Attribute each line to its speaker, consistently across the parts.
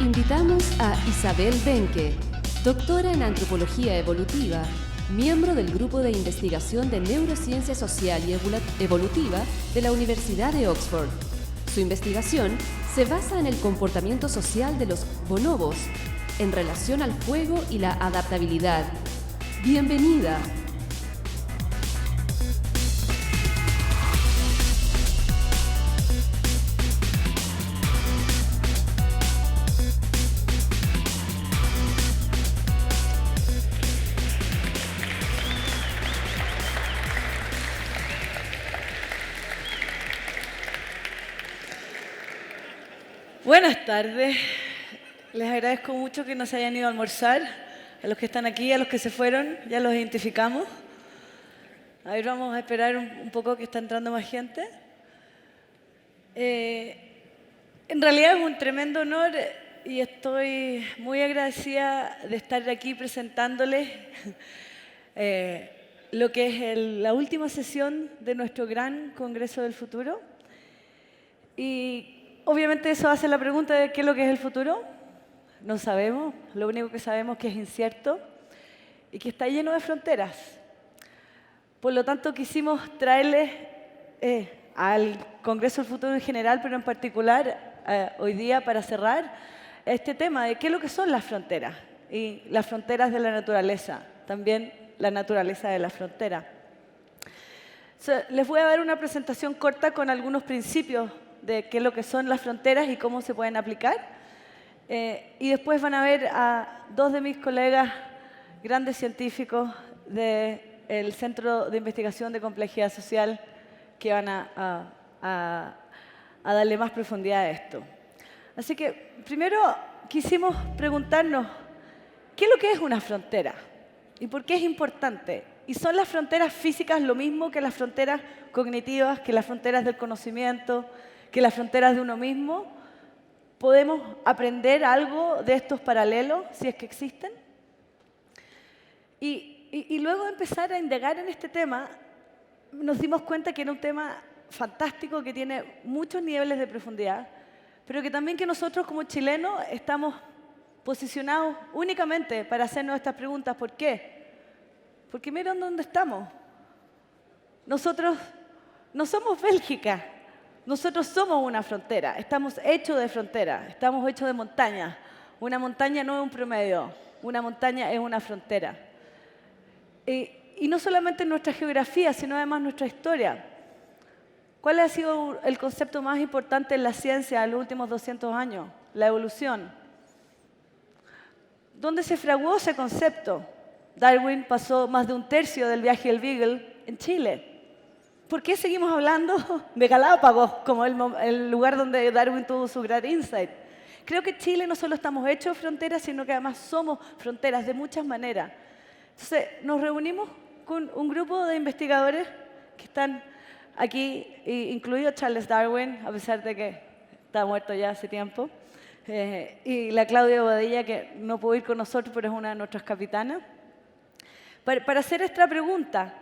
Speaker 1: Invitamos a Isabel Benque, doctora en Antropología Evolutiva, miembro del Grupo de Investigación de Neurociencia Social y Evolutiva de la Universidad de Oxford. Su investigación se basa en el comportamiento social de los bonobos en relación al juego y la adaptabilidad. ¡Bienvenida!
Speaker 2: Buenas tardes. Les agradezco mucho que nos hayan ido a almorzar. A los que están aquí, a los que se fueron, ya los identificamos. A ver, vamos a esperar un poco que está entrando más gente. En realidad es un tremendo honor y estoy muy agradecida de estar aquí presentándoles lo que es la última sesión de nuestro gran Congreso del Futuro. Y obviamente eso hace la pregunta de qué es lo que es el futuro. No sabemos, lo único que sabemos es que es incierto y que está lleno de fronteras. Por lo tanto, quisimos traerles al Congreso del Futuro en general, pero en particular hoy día para cerrar este tema de qué es lo que son las fronteras y las fronteras de la naturaleza, también la naturaleza de la frontera. Les voy a dar una presentación corta con algunos principios de qué es lo que son las fronteras y cómo se pueden aplicar. Y después van a ver a dos de mis colegas, grandes científicos del Centro de Investigación de Complejidad Social, que van a darle más profundidad a esto. Así que primero quisimos preguntarnos, ¿qué es lo que es una frontera? ¿Y por qué es importante? ¿Y son las fronteras físicas lo mismo que las fronteras cognitivas, que las fronteras del conocimiento, que las fronteras de uno mismo? ¿Podemos aprender algo de estos paralelos, si es que existen? Y luego de empezar a indagar en este tema, nos dimos cuenta que era un tema fantástico, que tiene muchos niveles de profundidad, pero que también que nosotros como chilenos estamos posicionados únicamente para hacernos estas preguntas. ¿Por qué? Porque miren dónde estamos. Nosotros no somos Bélgica. Nosotros somos una frontera, estamos hechos de frontera, estamos hechos de montañas. Una montaña no es un promedio, una montaña es una frontera. Y no solamente nuestra geografía, sino además nuestra historia. ¿Cuál ha sido el concepto más importante en la ciencia en los últimos 200 años? La evolución. ¿Dónde se fraguó ese concepto? Darwin pasó más de un tercio del viaje del Beagle en Chile. ¿Por qué seguimos hablando de Galápagos como el lugar donde Darwin tuvo su gran insight? Creo que Chile no solo estamos hechos de fronteras, sino que además somos fronteras de muchas maneras. Entonces, nos reunimos con un grupo de investigadores que están aquí, incluido Charles Darwin, a pesar de que está muerto ya hace tiempo, y la Claudia Bobadilla, que no pudo ir con nosotros, pero es una de nuestras capitanas, para hacer esta pregunta.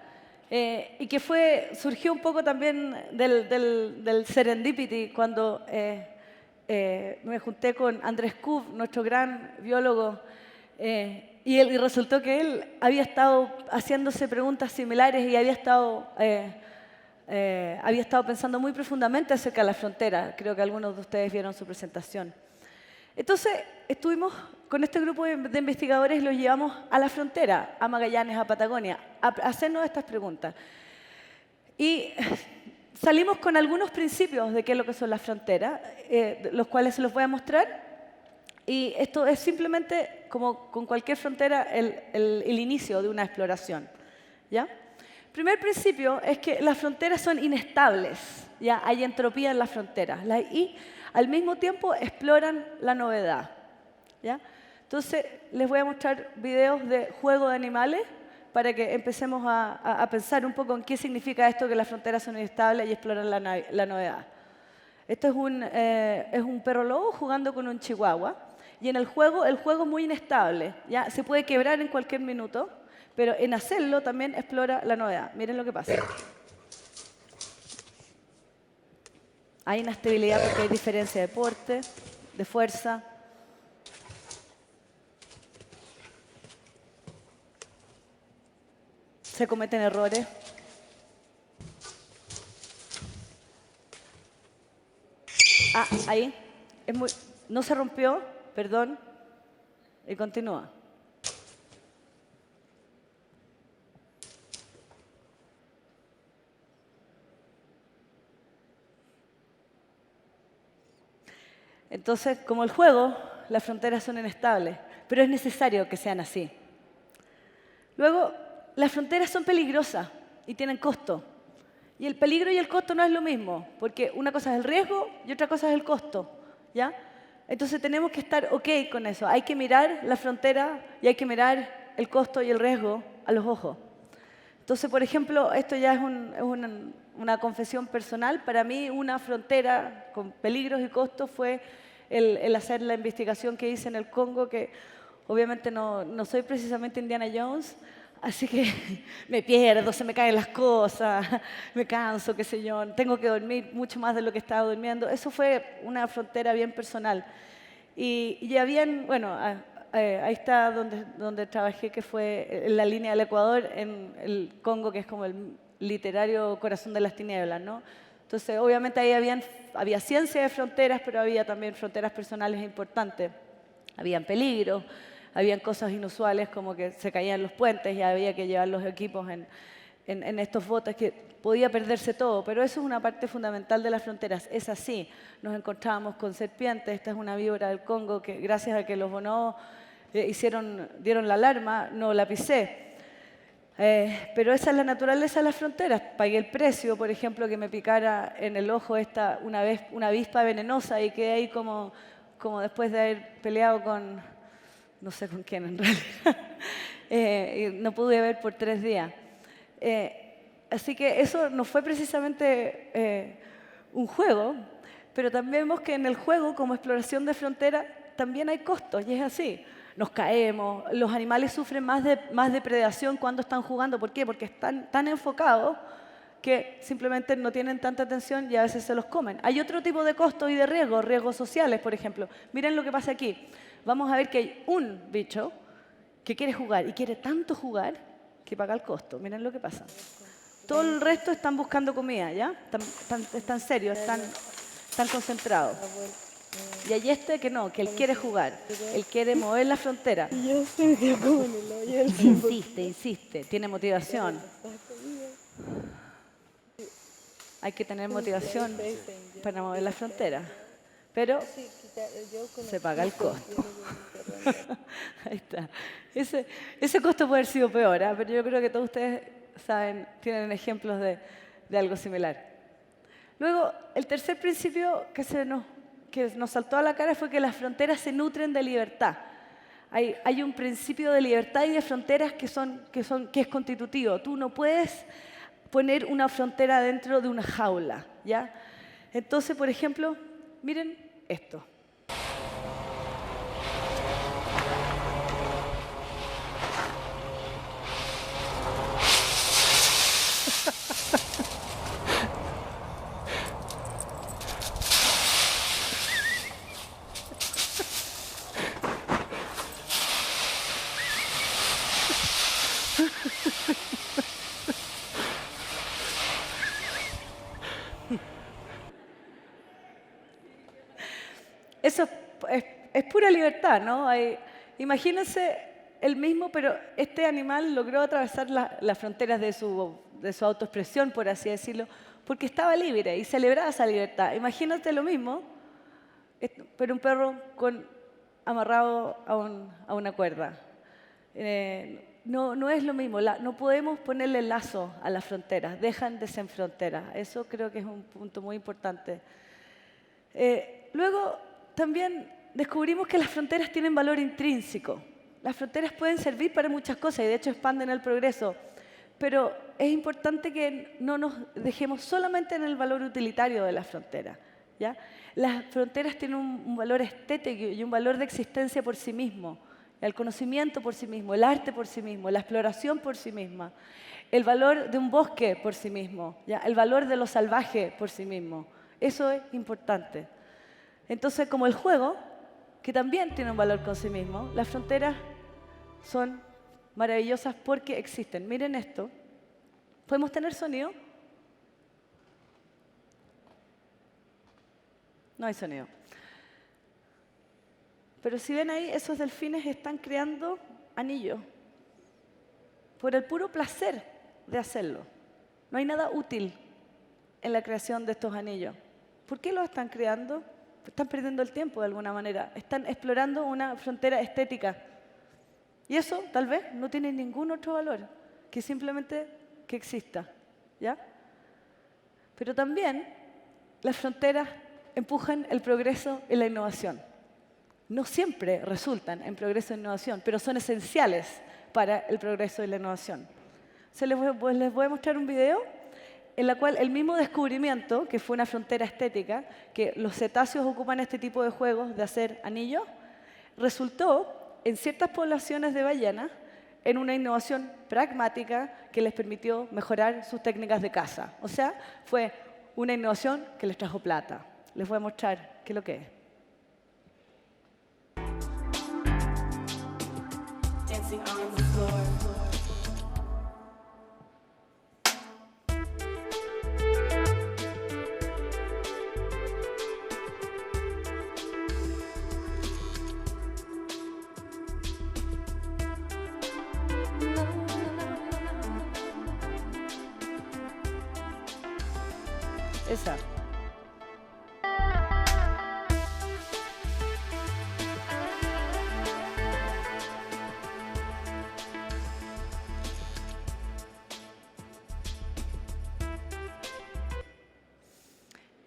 Speaker 2: Y que surgió un poco también del serendipity, cuando me junté con Andrés Kub, nuestro gran biólogo, y resultó que él había estado haciéndose preguntas similares y había estado pensando muy profundamente acerca de la frontera. Creo que algunos de ustedes vieron su presentación. Entonces, estuvimos con este grupo de investigadores y los llevamos a la frontera, a Magallanes, a Patagonia, a hacernos estas preguntas. Y salimos con algunos principios de qué es lo que son las fronteras, los cuales se los voy a mostrar. Y esto es simplemente, como con cualquier frontera, el inicio de una exploración. ¿Ya? El primer principio es que las fronteras son inestables. ¿Ya? Hay entropía en las fronteras. Y al mismo tiempo exploran la novedad. ¿Ya? Entonces, les voy a mostrar videos de juego de animales para que empecemos a pensar un poco en qué significa esto que las fronteras son inestables y exploran la novedad. Esto es un perro lobo jugando con un chihuahua. Y en el juego es muy inestable. ¿Ya? Se puede quebrar en cualquier minuto, pero en hacerlo también explora la novedad. Miren lo que pasa. Hay inestabilidad porque hay diferencia de porte, de fuerza, se cometen errores. Ah, ahí. No se rompió, perdón. Y continúa. Entonces, como el juego, las fronteras son inestables, pero es necesario que sean así. Luego, las fronteras son peligrosas y tienen costo. Y el peligro y el costo no es lo mismo, porque una cosa es el riesgo y otra cosa es el costo, ¿ya? Entonces tenemos que estar ok con eso. Hay que mirar la frontera y hay que mirar el costo y el riesgo a los ojos. Entonces, por ejemplo, esto ya es una confesión personal. Para mí, una frontera con peligros y costos fue el hacer la investigación que hice en el Congo, que obviamente no soy precisamente Indiana Jones, así que me pierdo, se me caen las cosas, me canso, qué sé yo, tengo que dormir mucho más de lo que estaba durmiendo. Eso fue una frontera bien personal. Y habían, bueno, ahí está donde trabajé, que fue en la línea del Ecuador, en el Congo, que es como el literario corazón de las tinieblas, ¿no? Entonces, obviamente ahí había ciencia de fronteras, pero había también fronteras personales importantes. Habían peligros, habían cosas inusuales como que se caían los puentes y había que llevar los equipos en estos botes, que podía perderse todo, pero eso es una parte fundamental de las fronteras. Es así, nos encontrábamos con serpientes. Esta es una víbora del Congo que gracias a que los bonobos dieron la alarma, no la pisé. Pero esa es la naturaleza de las fronteras. Pagué el precio, por ejemplo, que me picara en el ojo una avispa venenosa y quedé ahí como después de haber peleado con, no sé con quién en realidad, y no pude ver por 3 días. Así que eso no fue precisamente un juego, pero también vemos que en el juego, como exploración de frontera, también hay costos, y es así. Nos caemos, los animales sufren más depredación cuando están jugando. ¿Por qué? Porque están tan enfocados que simplemente no tienen tanta atención y a veces se los comen. Hay otro tipo de costos y de riesgos sociales, por ejemplo. Miren lo que pasa aquí. Vamos a ver que hay un bicho que quiere jugar y quiere tanto jugar que paga el costo. Miren lo que pasa. Todo el resto están buscando comida, ¿ya? Están serios, están concentrados. Y hay este que no, que él quiere jugar, él quiere mover la frontera. Insiste, tiene motivación. Hay que tener motivación para mover la frontera, pero se paga el costo. Ahí está. Ese costo puede haber sido peor, ¿eh? Pero yo creo que todos ustedes saben, tienen ejemplos de algo similar. Luego, el tercer principio que nos saltó a la cara fue que las fronteras se nutren de libertad. Hay un principio de libertad y de fronteras que es constitutivo. Tú no puedes poner una frontera dentro de una jaula, ¿ya? Entonces, por ejemplo, miren esto. Eso es pura libertad, ¿no? Imagínense el mismo, pero este animal logró atravesar las fronteras de su autoexpresión, por así decirlo, porque estaba libre y celebraba esa libertad. Imagínate lo mismo, pero un perro amarrado a una cuerda. No es lo mismo, no podemos ponerle lazo a las fronteras, dejan de ser fronteras. Eso creo que es un punto muy importante. Luego, también descubrimos que las fronteras tienen valor intrínseco. Las fronteras pueden servir para muchas cosas y de hecho expanden el progreso, pero es importante que no nos dejemos solamente en el valor utilitario de las fronteras, ¿ya? Las fronteras tienen un valor estético y un valor de existencia por sí mismo, el conocimiento por sí mismo, el arte por sí mismo, la exploración por sí misma, el valor de un bosque por sí mismo, ¿ya? El valor de lo salvaje por sí mismo. Eso es importante. Entonces, como el juego, que también tiene un valor con sí mismo, las fronteras son maravillosas porque existen. Miren esto, ¿Podemos tener sonido? No hay sonido. Pero si ven ahí, esos delfines están creando anillos por el puro placer de hacerlo. No hay nada útil en la creación de estos anillos. ¿Por qué los están creando? Están perdiendo el tiempo de alguna manera. Están explorando una frontera estética. Y eso, tal vez, no tiene ningún otro valor que simplemente que exista, ¿ya? Pero también las fronteras empujan el progreso y la innovación. No siempre resultan en progreso e innovación, pero son esenciales para el progreso y la innovación. Les voy a mostrar un video en la cual el mismo descubrimiento, que fue una frontera estética, que los cetáceos ocupan este tipo de juegos de hacer anillos, resultó en ciertas poblaciones de ballenas en una innovación pragmática que les permitió mejorar sus técnicas de caza. O sea, fue una innovación que les trajo plata. Les voy a mostrar qué es lo que es. Dancing on the floor. Esa.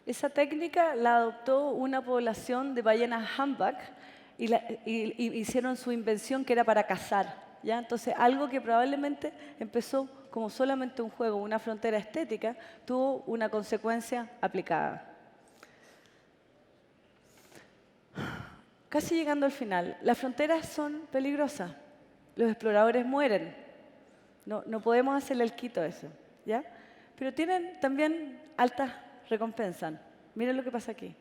Speaker 2: Esa técnica la adoptó una población de ballenas humpback y hicieron su invención que era para cazar, ¿ya? Entonces, algo que probablemente empezó como solamente un juego, una frontera estética, tuvo una consecuencia aplicada. Casi llegando al final, las fronteras son peligrosas. Los exploradores mueren. No podemos hacerle el quito a eso, ¿ya? Pero tienen también altas recompensas. Miren lo que pasa aquí.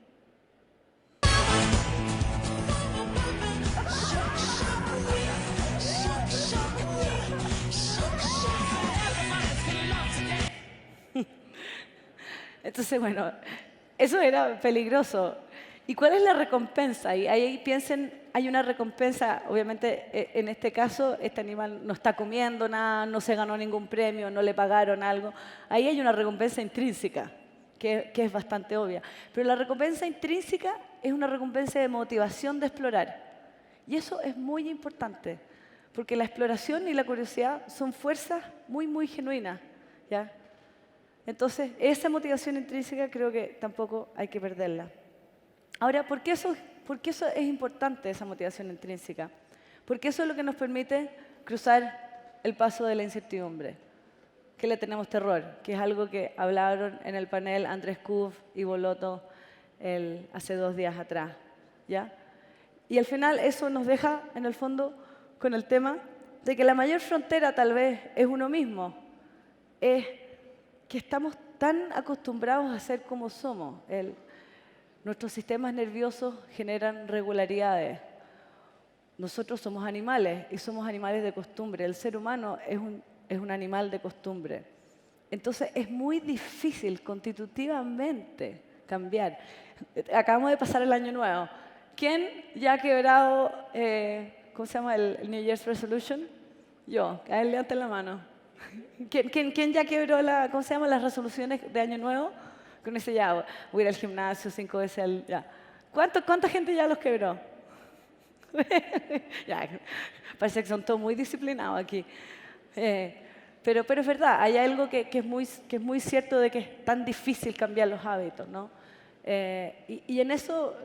Speaker 2: Entonces, bueno, eso era peligroso. ¿Y cuál es la recompensa? Y ahí piensen, hay una recompensa, obviamente en este caso, este animal no está comiendo nada, no se ganó ningún premio, no le pagaron algo. Ahí hay una recompensa intrínseca, que es bastante obvia. Pero la recompensa intrínseca es una recompensa de motivación de explorar. Y eso es muy importante, porque la exploración y la curiosidad son fuerzas muy, muy genuinas, ¿ya? Entonces, esa motivación intrínseca creo que tampoco hay que perderla. Ahora, ¿por qué eso es importante, esa motivación intrínseca? Porque eso es lo que nos permite cruzar el paso de la incertidumbre, que le tenemos terror, que es algo que hablaron en el panel Andrés Kuf y Boloto hace 2 días atrás, ¿ya? Y al final eso nos deja, en el fondo, con el tema de que la mayor frontera tal vez es uno mismo, es que estamos tan acostumbrados a ser como somos. Nuestros sistemas nerviosos generan regularidades. Nosotros somos animales y somos animales de costumbre. El ser humano es un animal de costumbre. Entonces es muy difícil constitutivamente cambiar. Acabamos de pasar el año nuevo. ¿Quién ya ha quebrado, cómo se llama, el New Year's Resolution? Yo, a él levanten la mano. ¿Quién ya quebró cómo se llama, las resoluciones de año nuevo? Con ese ya, voy a ir al gimnasio 5 veces ya. ¿Cuánta gente ya los quebró? Ya, parece que son todos muy disciplinados aquí. Pero es verdad, hay algo que es muy cierto de que es tan difícil cambiar los hábitos, ¿no? Y en eso,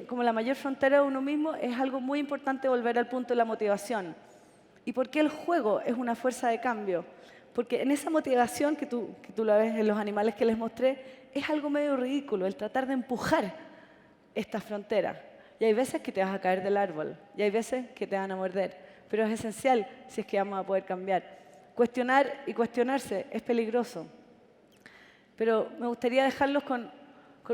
Speaker 2: como la mayor frontera de uno mismo, es algo muy importante volver al punto de la motivación. ¿Y por qué el juego es una fuerza de cambio? Porque en esa motivación que tú la ves en los animales que les mostré, es algo medio ridículo, el tratar de empujar esta frontera. Y hay veces que te vas a caer del árbol, y hay veces que te van a morder, pero es esencial si es que vamos a poder cambiar. Cuestionar y cuestionarse es peligroso, pero me gustaría dejarlos con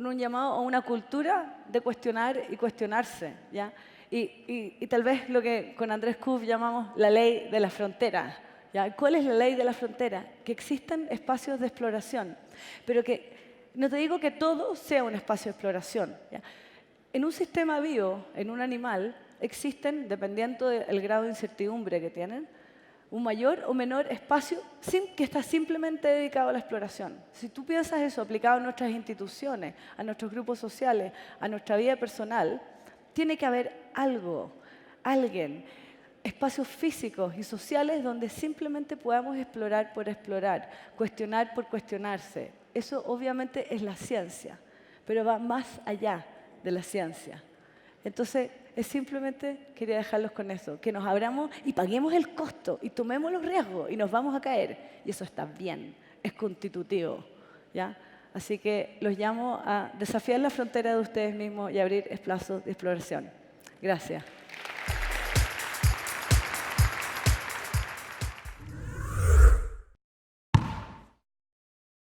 Speaker 2: un llamado a una cultura de cuestionar y cuestionarse, ¿ya? Y tal vez lo que con Andrés Kuf llamamos la ley de las fronteras, ¿Ya? ¿Cuál es la ley de la frontera? Que existan espacios de exploración, pero que no te digo que todo sea un espacio de exploración. ¿Ya? En un sistema vivo, en un animal, existen, dependiendo del grado de incertidumbre que tienen, un mayor o menor espacio que está simplemente dedicado a la exploración. Si tú piensas eso aplicado a nuestras instituciones, a nuestros grupos sociales, a nuestra vida personal, tiene que haber algo, alguien, espacios físicos y sociales donde simplemente podamos explorar por explorar, cuestionar por cuestionarse. Eso obviamente es la ciencia, pero va más allá de la ciencia. Entonces, es simplemente, quería dejarlos con eso, que nos abramos y paguemos el costo y tomemos los riesgos y nos vamos a caer. Y eso está bien, es constitutivo, ¿ya? Así que los llamo a desafiar la frontera de ustedes mismos y abrir espacios de exploración. Gracias.